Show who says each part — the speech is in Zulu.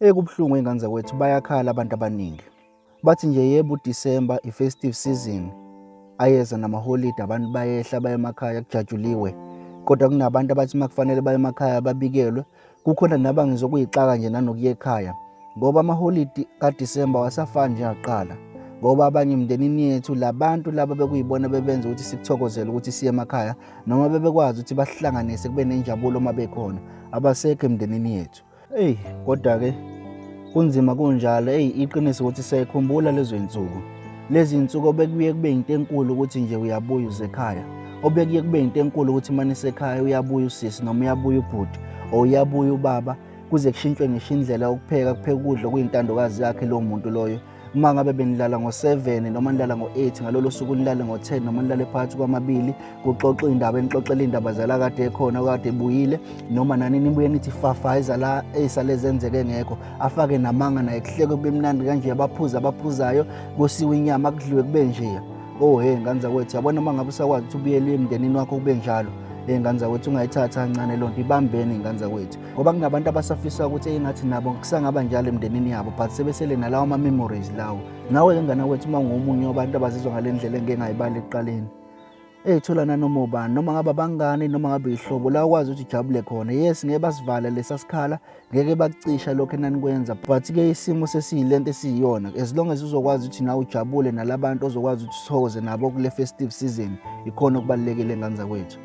Speaker 1: Kubuhlungu ey'ngane zakwethu bayakhala abantu abaningi. Bathi nje yebo uDisemba i-festive season, ayeza namaholide abantu bayehla baye emakhaya kujatshuliwe. Kodwa kunabantu abathi uma kufanele baye emakhaya babikelwe, kukhona nabangizokuyixaka nje nanokuya ekhaya. Ngoba amaholidi kaDisemba wasafani njengakuqala. Ngoba abanye emndenini yethu labantu laba bekuyibona bebenza ukuthi sikuthokozele ukuthi siye emakhaya, noma bebekwazi ukuthi basihlanganise kube nenjabulo uma bekhona, abasekho emndenini yethu. Kodwa-ke kunzima kunjalo. Iqiniso ukuthi siyayikhumbula lezo y'nsuku. Lezi y'nsuku obekuye kube yinto enkulu ukuthi nje uyabuya uze ekhaya. Obekuye kube yinto enkulu ukuthi uma nisekhaya uyabuya usisi noma uyabuya ubhuti or uyabuya ubaba, kuze kushintshwe ngisho indlela yokupheka, kuphekwe ukudla okuyintandokazi yakhe lowo muntu loyo. Uma ngabe benilala ngo-7 noma nilala ngo-8, ngalolo suku nilale ngo-10 noma nilale phakathi kwamabili, kuxoxwe iy'ndaba, enixoxela iy'ndaba zala kade ekhona kade ebuyile, noma nani nibuye nithi fafayiza la ey'sale zenzeke engekho, afake namanga naye kuhlekwe kube mnandi kanje, abaphuzayo, kosiwe inyama, kudliwe kube njeya. Ngane zakwethu, yabona uma ngabe usakwazi ukuthi ubuyele emndenini wakho kube njalo. Ngane zakwethu, ungayithathi kancane loo nto, ibambeni iy'ngane zakwethu. Ngoba kunabantu abasafisa ukuthi engathi nabo kusangaba njalo emndenini yabo, but sebesele nalawo ama-memories lawo. Nawe-ke ngane yakwethu, uma ungomunye wabantu abazizwa ngale ndlela engike ngayibala ekuqaleni, thola nanoma ubani, noma ngabe abangani, noma ngabe ihlobo, la ukwazi ukuthi ujabule khona. Yes, ngeke basivala lesa sikhala, ngeke bakucisha lokho enanikwenza, but-ke isimo sesiyilento esiyiyona. As long as uzokwazi ukuthi nawe ujabule nalabantu ozokwazi ukuthi uthokoze nabo kule festive season, ikhona okubalulekile ngane zakwethu.